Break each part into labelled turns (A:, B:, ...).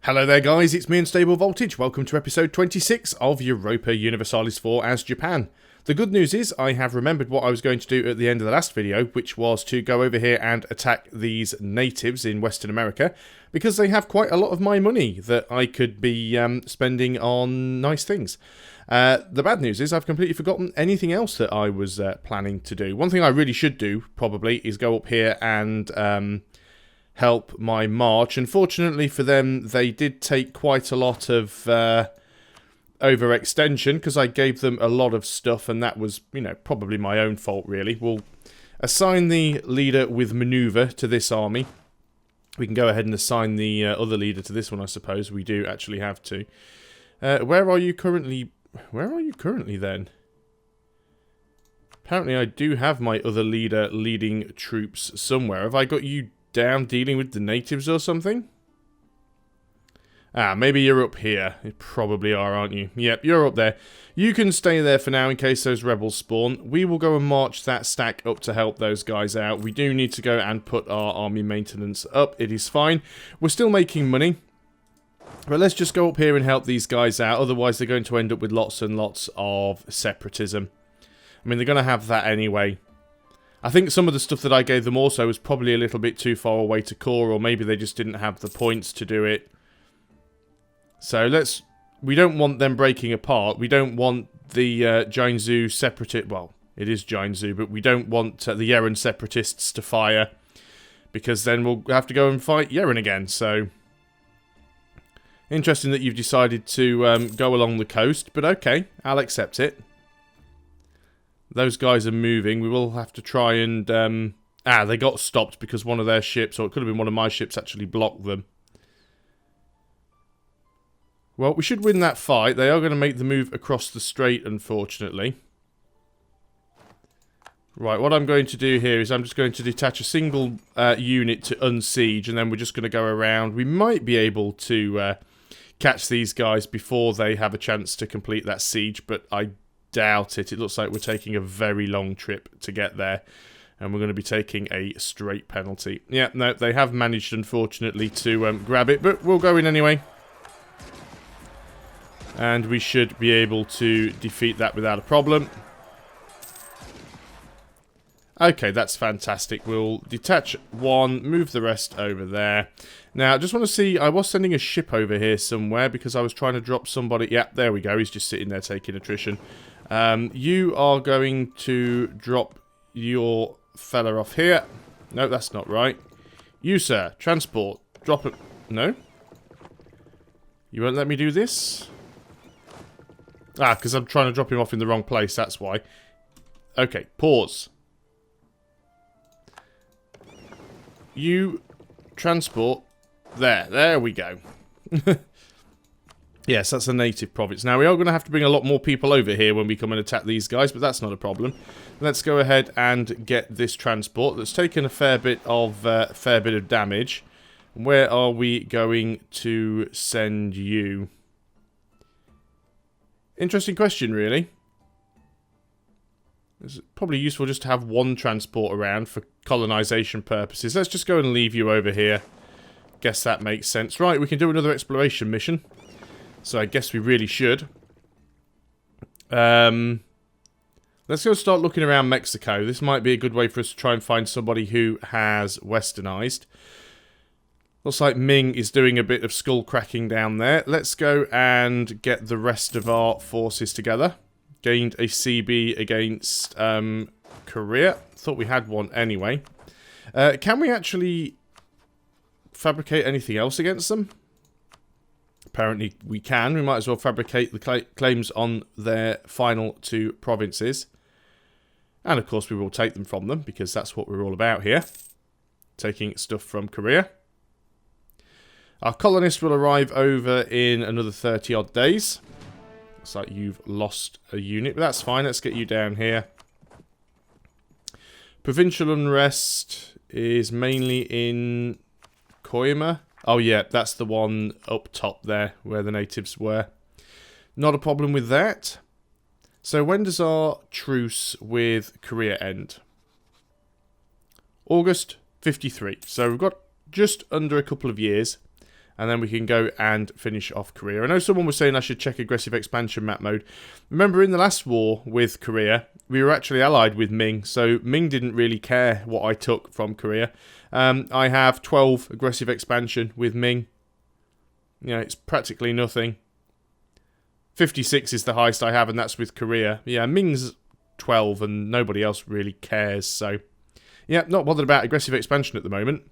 A: Hello there guys, it's me and Stable Voltage. Welcome to episode 26 of Europa Universalis IV as Japan. The good news is I have remembered what I was going to do at the end of the last video, which was to go over here and attack these natives in Western America, because they have quite a lot of my money that I could be spending on nice things. The bad news is I've completely forgotten anything else that I was planning to do. One thing I really should do, probably, is go up here and help my march. Unfortunately for them, they did take quite a lot of overextension, because I gave them a lot of stuff, and that was, you know, probably my own fault, really. We'll assign the leader with maneuver to this army. We can go ahead and assign the other leader to this one, I suppose. We do actually have to. Where are you currently? Where are you currently, then? Apparently I do have my other leader leading troops somewhere. Have I got you down dealing with the natives or something? Ah, maybe you're up here. You probably are, aren't you? Yep, you're up there. You can stay there for now in case those rebels spawn. We will go and march that stack up to help those guys out. We do need to go and put our army maintenance up. It is fine. We're still making money. But let's just go up here and help these guys out. Otherwise, they're going to end up with lots and lots of separatism. I mean, they're going to have that anyway. I think some of the stuff that I gave them also was probably a little bit too far away to core, or maybe they just didn't have the points to do it. So we don't want them breaking apart. We don't want the Jianzhou separatist, well, it is Jianzhou, but we don't want the Yeren separatists to fire, because then we'll have to go and fight Yeren again. So interesting that you've decided to go along the coast, but okay, I'll accept it. Those guys are moving. We will have to try and... they got stopped because one of their ships, or it could have been one of my ships, actually blocked them. Well, we should win that fight. They are going to make the move across the strait, unfortunately. Right, what I'm going to do here is I'm just going to detach a single unit to unsiege, and then we're just going to go around. We might be able to catch these guys before they have a chance to complete that siege, but I doubt it. It looks like we're taking a very long trip to get there, and we're going to be taking a straight penalty. Yeah, no, they have managed, unfortunately, to grab it, but we'll go in anyway. And we should be able to defeat that without a problem. Okay, that's fantastic. We'll detach one, move the rest over there. Now, I just want to see, I was sending a ship over here somewhere because I was trying to drop somebody. Yeah, there we go. He's just sitting there taking attrition. You are going to drop your fella off here. No, that's not right. You, sir, transport. Drop it. No? You won't let me do this? Ah, because I'm trying to drop him off in the wrong place, that's why. Okay, pause. You transport. There we go. Yes, that's a native province. Now, we are going to have to bring a lot more people over here when we come and attack these guys, but that's not a problem. Let's go ahead and get this transport that's taken a fair bit of damage. Where are we going to send you? Interesting question, really. It's probably useful just to have one transport around for colonization purposes. Let's just go and leave you over here. Guess that makes sense. Right, we can do another exploration mission. So I guess we really should. Let's go start looking around Mexico. This might be a good way for us to try and find somebody who has westernized. Looks like Ming is doing a bit of skull cracking down there. Let's go and get the rest of our forces together. Gained a CB against Korea. Thought we had one anyway. Can we actually fabricate anything else against them? Apparently we can. We might as well fabricate the claims on their final two provinces. And of course we will take them from them, because that's what we're all about here. Taking stuff from Korea. Our colonists will arrive over in another 30 odd days. Looks like you've lost a unit, but that's fine. Let's get you down here. Provincial unrest is mainly in Koima. Oh yeah, that's the one up top there where the natives were. Not a problem with that. So when does our truce with Korea end? August 53. So we've got just under a couple of years. And then we can go and finish off Korea. I know someone was saying I should check aggressive expansion map mode. Remember in the last war with Korea, we were actually allied with Ming. So Ming didn't really care what I took from Korea. I have 12 aggressive expansion with Ming. You know, it's practically nothing. 56 is the highest I have, and that's with Korea. Yeah, Ming's 12 and nobody else really cares. So, yeah, not bothered about aggressive expansion at the moment.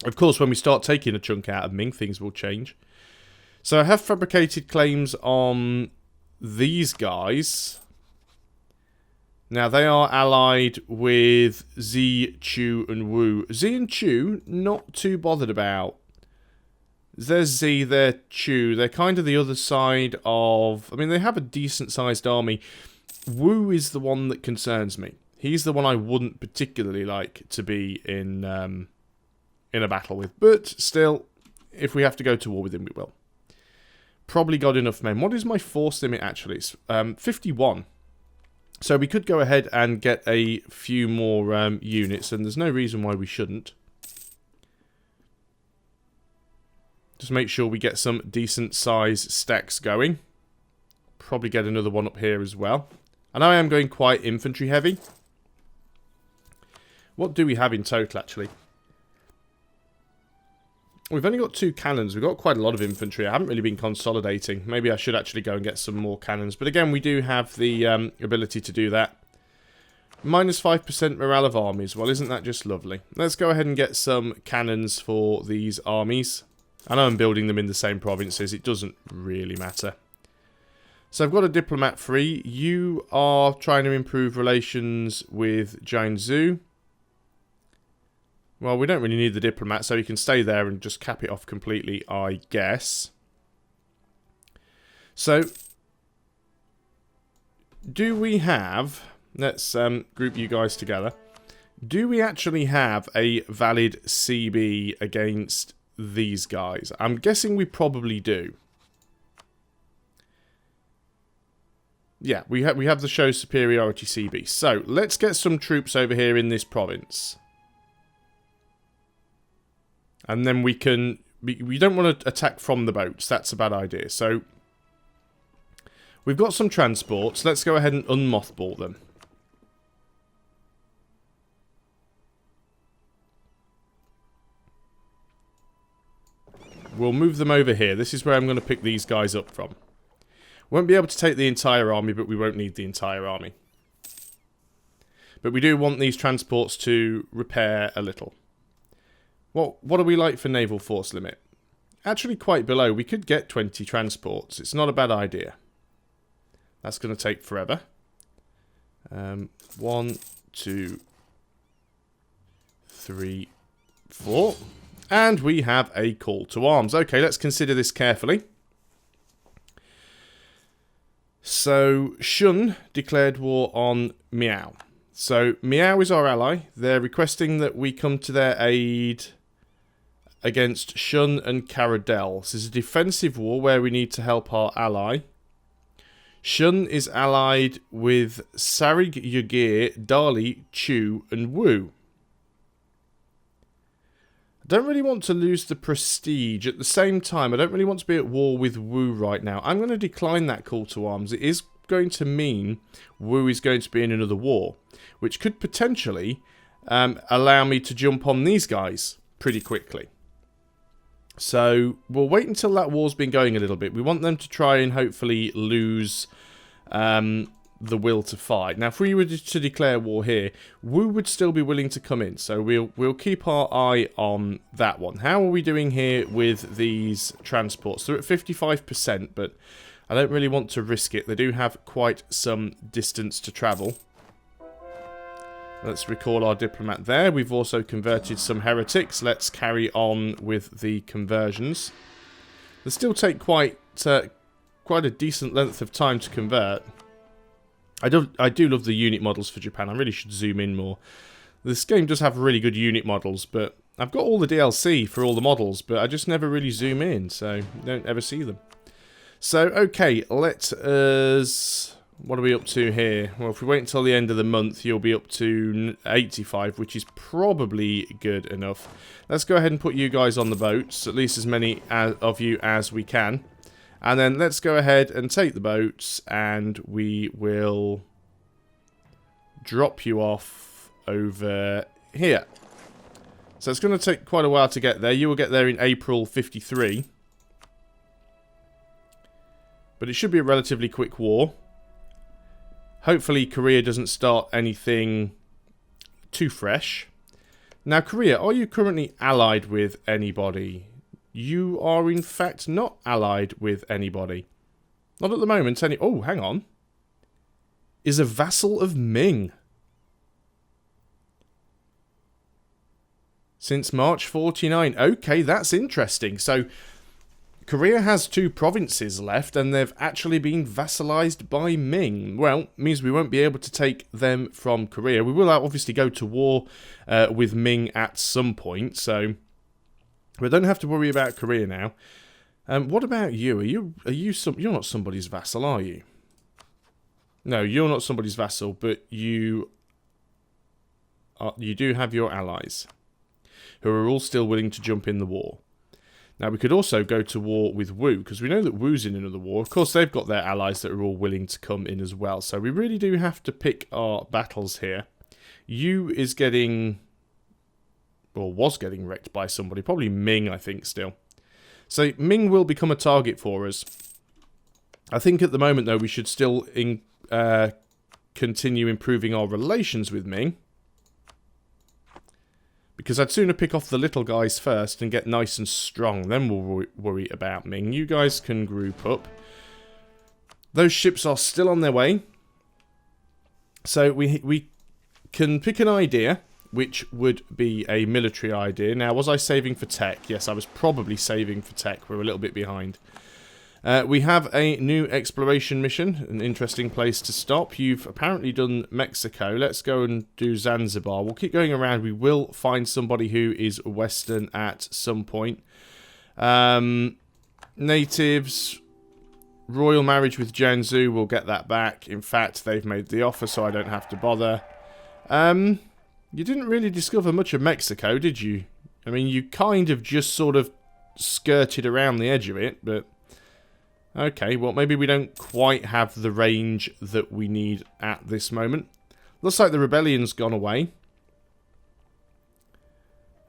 A: Of course, when we start taking a chunk out of Ming, things will change. So I have fabricated claims on these guys. Now, they are allied with Z, Chu, and Wu. Z and Chu, not too bothered about. There's Z, they're Chu. They're kind of the other side of... I mean, they have a decent-sized army. Wu is the one that concerns me. He's the one I wouldn't particularly like to be in a battle with. But still, if we have to go to war with him, we will. Probably got enough men. What is my force limit, actually? It's 51. So we could go ahead and get a few more units, and there's no reason why we shouldn't. Just make sure we get some decent size stacks going. Probably get another one up here as well. And I am going quite infantry heavy. What do we have in total, actually? We've only got 2 cannons. We've got quite a lot of infantry. I haven't really been consolidating. Maybe I should actually go and get some more cannons. But again, we do have the ability to do that. Minus 5% morale of armies. Well, isn't that just lovely? Let's go ahead and get some cannons for these armies. I know I'm building them in the same provinces. It doesn't really matter. So I've got a diplomat free. You are trying to improve relations with Jiangsu. Well, we don't really need the diplomat, so you can stay there and just cap it off completely, I guess. So, do we have... Let's group you guys together. Do we actually have a valid CB against these guys? I'm guessing we probably do. Yeah, we have the show superiority CB. So, let's get some troops over here in this province. And then we can... We don't want to attack from the boats. That's a bad idea. So, we've got some transports. Let's go ahead and unmothball them. We'll move them over here. This is where I'm going to pick these guys up from. Won't be able to take the entire army, but we won't need the entire army. But we do want these transports to repair a little. What are we like for naval force limit? Actually quite below. We could get 20 transports. It's not a bad idea. That's going to take forever. 1, 2, 3, 4. And we have a call to arms. Okay, let's consider this carefully. So, Shun declared war on Miao. So, Miao is our ally. They're requesting that we come to their aid against Shun and Caradel. This is a defensive war where we need to help our ally. Shun is allied with Sarig Yugir, Dali, Chu, and Wu. I don't really want to lose the prestige. At the same time, I don't really want to be at war with Wu right now. I'm going to decline that call to arms. It is going to mean Wu is going to be in another war, which could potentially allow me to jump on these guys pretty quickly. So, we'll wait until that war's been going a little bit. We want them to try and hopefully lose the will to fight. Now, if we were to declare war here, Wu would still be willing to come in. So, we'll keep our eye on that one. How are we doing here with these transports? They're at 55%, but I don't really want to risk it. They do have quite some distance to travel. Let's recall our diplomat there. We've also converted some heretics. Let's carry on with the conversions. They still take quite a decent length of time to convert. I do love the unit models for Japan. I really should zoom in more. This game does have really good unit models, but I've got all the DLC for all the models, but I just never really zoom in, so you don't ever see them. So, okay, let us What are we up to here? Well, if we wait until the end of the month, you'll be up to 85, which is probably good enough. Let's go ahead and put you guys on the boats, at least as many of you as we can. And then let's go ahead and take the boats, and we will drop you off over here. So it's going to take quite a while to get there. You will get there in April 53. But it should be a relatively quick war. Hopefully Korea doesn't start anything too fresh. Now Korea, are you currently allied with anybody? You are in fact not allied with anybody. Not at the moment. Oh, hang on. Is a vassal of Ming. Since March 49. Okay, that's interesting. So Korea has 2 provinces left, and they've actually been vassalized by Ming. Well, means we won't be able to take them from Korea. We will obviously go to war with Ming at some point, so we don't have to worry about Korea now. What about you? You're not somebody's vassal, are you? No, you're not somebody's vassal, but you do have your allies, who are all still willing to jump in the war. Now, we could also go to war with Wu, because we know that Wu's in another war. Of course, they've got their allies that are all willing to come in as well. So we really do have to pick our battles here. Yu is getting, or was getting wrecked by somebody. Probably Ming, I think, still. So Ming will become a target for us. I think at the moment, though, we should still continue improving our relations with Ming. Because I'd sooner pick off the little guys first and get nice and strong. Then we'll worry about Ming. You guys can group up. Those ships are still on their way. So we can pick an idea, which would be a military idea. Now, was I saving for tech? Yes, I was probably saving for tech. We're a little bit behind. We have a new exploration mission, an interesting place to stop. You've apparently done Mexico. Let's go and do Zanzibar. We'll keep going around. We will find somebody who is Western at some point. Natives, royal marriage with Jiangsu, we'll get that back. In fact, they've made the offer, so I don't have to bother. You didn't really discover much of Mexico, did you? I mean, you kind of just sort of skirted around the edge of it, but okay, well, maybe we don't quite have the range that we need at this moment. Looks like the rebellion's gone away.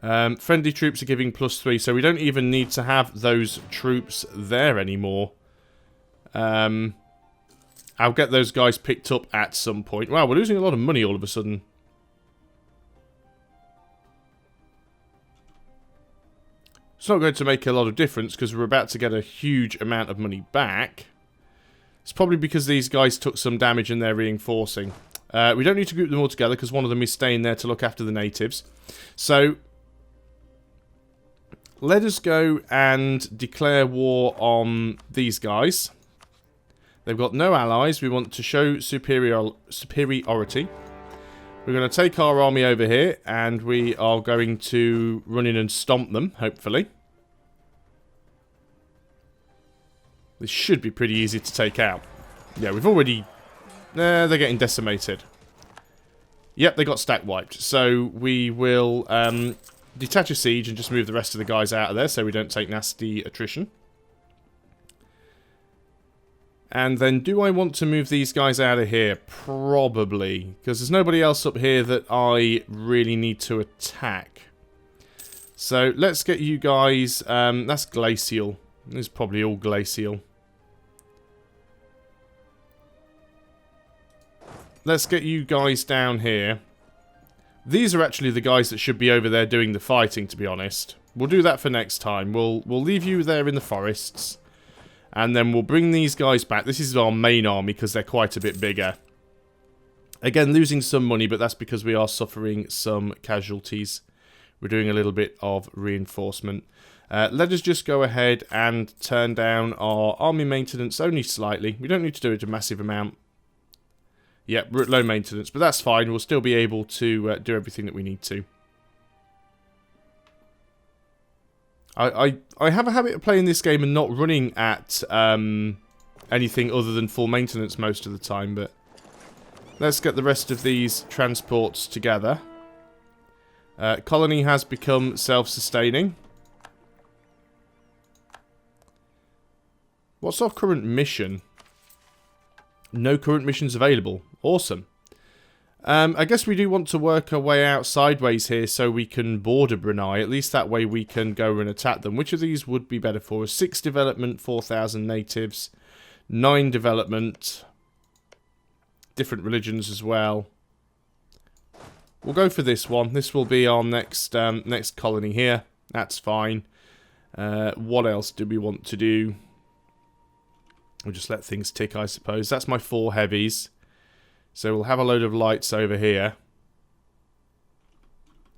A: Friendly troops are giving +3, so we don't even need to have those troops there anymore. I'll get those guys picked up at some point. Wow, we're losing a lot of money all of a sudden. It's not going to make a lot of difference because we're about to get a huge amount of money back. It's probably because these guys took some damage and they're reinforcing. We don't need to group them all together because one of them is staying there to look after the natives. So let us go and declare war on these guys. They've got no allies. We want to show superiority. We're going to take our army over here, and we are going to run in and stomp them, hopefully. This should be pretty easy to take out. Yeah, we've already... they're getting decimated. Yep, they got stack wiped. So we will detach a siege and just move the rest of the guys out of there so we don't take nasty attrition. And then, do I want to move these guys out of here? Probably. Because there's nobody else up here that I really need to attack. So, let's get you guys... that's glacial. This is probably all glacial. Let's get you guys down here. These are actually the guys that should be over there doing the fighting, to be honest. We'll do that for next time. We'll leave you there in the forests. And then we'll bring these guys back. This is our main army because they're quite a bit bigger. Again, losing some money, but that's because we are suffering some casualties. We're doing a little bit of reinforcement. Let us just go ahead and turn down our army maintenance only slightly. We don't need to do it a massive amount. Yep, we're at low maintenance, but that's fine. We'll still be able to do everything that we need to. I have a habit of playing this game and not running at anything other than full maintenance most of the time, but let's get the rest of these transports together. Colony has become self-sustaining. What's our current mission? No current missions available. Awesome. I guess we do want to work our way out sideways here so we can border Brunei. At least that way we can go and attack them. Which of these would be better for us? 6 development, 4,000 natives. 9 development. Different religions as well. We'll go for this one. This will be our next next colony here. That's fine. What else do we want to do? We'll just let things tick, I suppose. That's my 4 heavies. So we'll have a load of lights over here.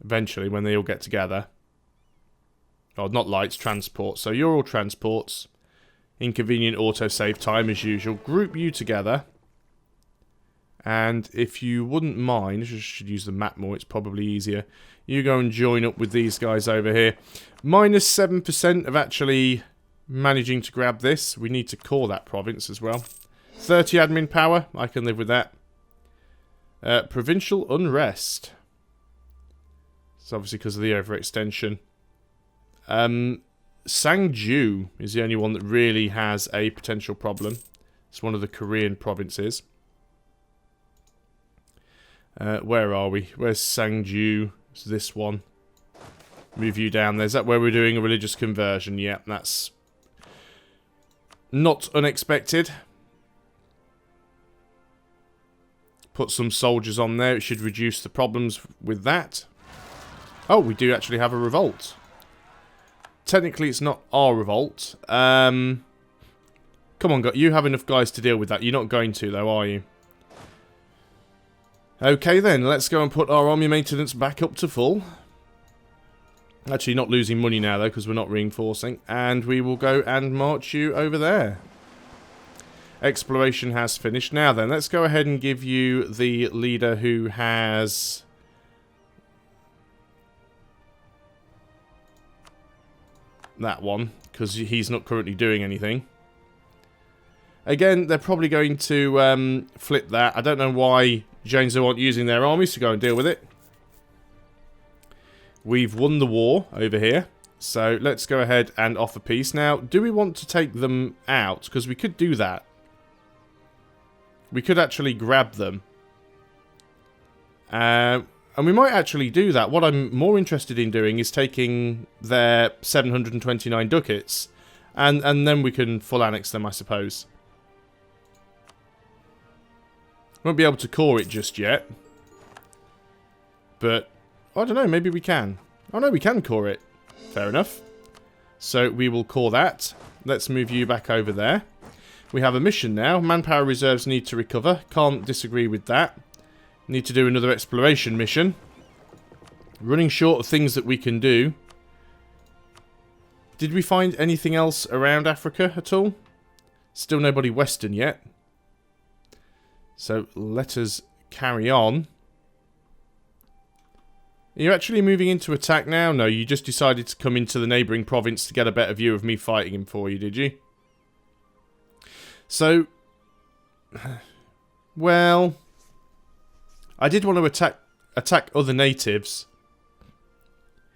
A: Eventually, when they all get together. Oh, not lights, transports. So you're all transports. Inconvenient autosave time as usual. Group you together. And if you wouldn't mind, I should use the map more, it's probably easier. You go and join up with these guys over here. Minus 7% of actually managing to grab this. We need to core that province as well. 30 admin power, I can live with that. Provincial unrest. It's obviously because of the overextension. Sangju is the only one that really has a potential problem. It's one of the Korean provinces. Where are we? Where's Sangju? It's this one. Move you down there. Is that where we're doing a religious conversion? Yeah, that's not unexpected. Put some soldiers on there. It should reduce the problems with that. Oh, we do actually have a revolt. Technically, it's not our revolt. Come on, you have enough guys to deal with that. You're not going to, though, are you? Okay, then. Let's go and put our army maintenance back up to full. Actually, not losing money now, though, because we're not reinforcing. And we will go and march you over there. Exploration has finished. Now, then, let's go ahead and give you the leader who has... that one, because he's not currently doing anything. Again, they're probably going to flip that. I don't know why Zhengzhou aren't using their armies to go and deal with it. We've won the war over here, so let's go ahead and offer peace. Now, do we want to take them out? Because we could do that. We could actually grab them. And we might actually do that. What I'm more interested in doing is taking their 729 ducats, and then we can full annex them, I suppose. Won't be able to core it just yet. But, I don't know, maybe we can. Oh no, we can core it. Fair enough. So we will core that. Let's move you back over there. We have a mission now. Manpower reserves need to recover. Can't disagree with that. Need to do another exploration mission. Running short of things that we can do. Did we find anything else around Africa at all? Still nobody western yet. So let us carry on. Are you actually moving into attack now? No, you just decided to come into the neighbouring province to get a better view of me fighting him for you, did you? So, well, I did want to attack other natives.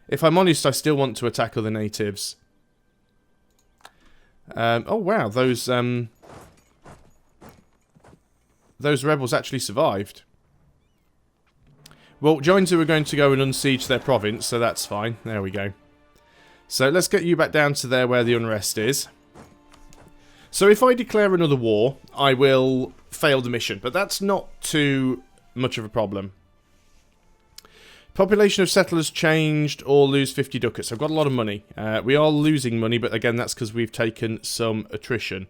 A: If I'm honest, I still want to attack other natives. Oh wow, those rebels actually survived. Well, Zhengzhou are going to go and unsiege their province, so that's fine. There we go. So let's get you back down to there where the unrest is. So if I declare another war, I will fail the mission, but that's not too much of a problem. Population of settlers changed or lose 50 ducats. I've got a lot of money. We are losing money, but again, that's because we've taken some attrition.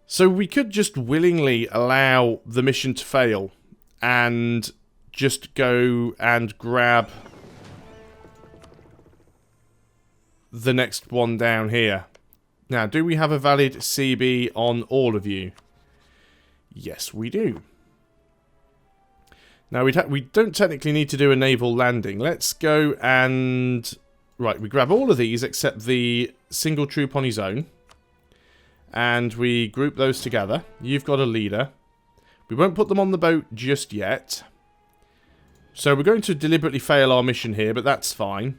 A: So we could just willingly allow the mission to fail and just go and grab the next one down here. Now, do we have a valid CB on all of you? Yes, we do. Now, we don't technically need to do a naval landing. Let's go and... Right, we grab all of these except the single troop on his own. And we group those together. You've got a leader. We won't put them on the boat just yet. So we're going to deliberately fail our mission here, but that's fine.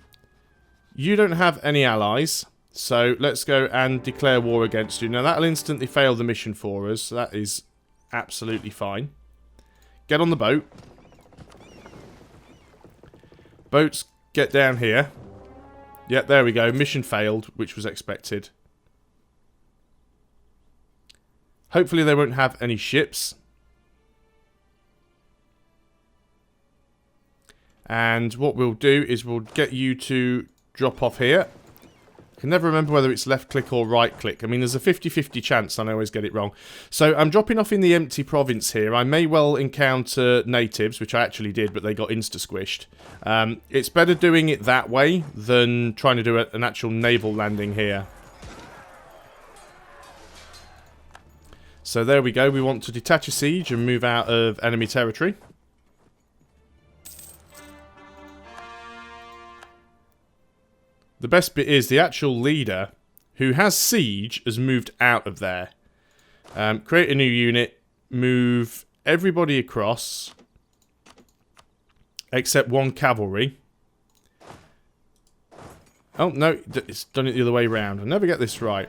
A: You don't have any allies, so let's go and declare war against you. Now that'll instantly fail the mission for us. So that is absolutely fine. Get on the boat. Boats, get down here. Yeah, there we go. Mission failed, which was expected. Hopefully they won't have any ships. And what we'll do is we'll get you to drop off here. I can never remember whether it's left click or right click. I mean, there's a 50-50 chance, and I always get it wrong. So I'm dropping off in the empty province here. I may well encounter natives, which I actually did, but they got insta-squished. It's better doing it that way than trying to do an actual naval landing here. So there we go. We want to detach a siege and move out of enemy territory. The best bit is the actual leader, who has siege, has moved out of there. Create a new unit, move everybody across, except one cavalry. Oh, no, it's done it the other way around. I never get this right.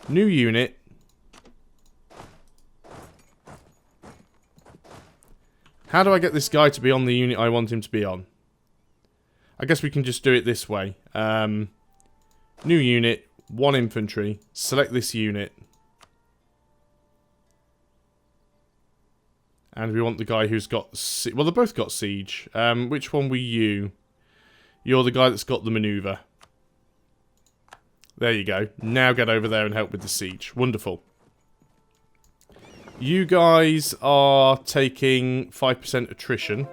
A: New unit. How do I get this guy to be on the unit I want him to be on? I guess we can just do it this way. New unit, 1 infantry. Select this unit. And we want the guy who's got... Well, they both got siege. Which one were you? You're the guy that's got the maneuver. There you go. Now get over there and help with the siege. Wonderful. You guys are taking 5% attrition.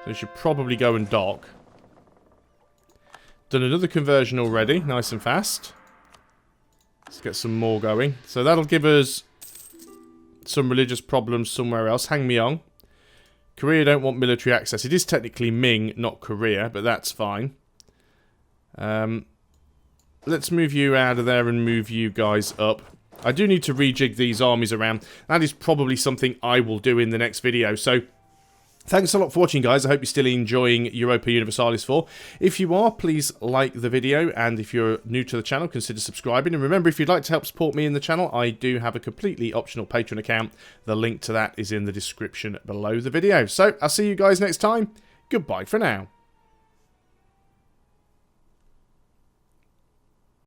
A: So you should probably go and dock. Done another conversion already, nice and fast. Let's get some more going. So that'll give us some religious problems somewhere else. Hang Myong. Korea don't want military access. It is technically Ming, not Korea, but that's fine. Let's move you out of there and move you guys up. I do need to rejig these armies around. That is probably something I will do in the next video. So thanks a lot for watching, guys. I hope you're still enjoying Europa Universalis IV. If you are, please like the video, and if you're new to the channel, consider subscribing. And remember, if you'd like to help support me in the channel, I do have a completely optional Patreon account. The link to that is in the description below the video. So, I'll see you guys next time. Goodbye for now.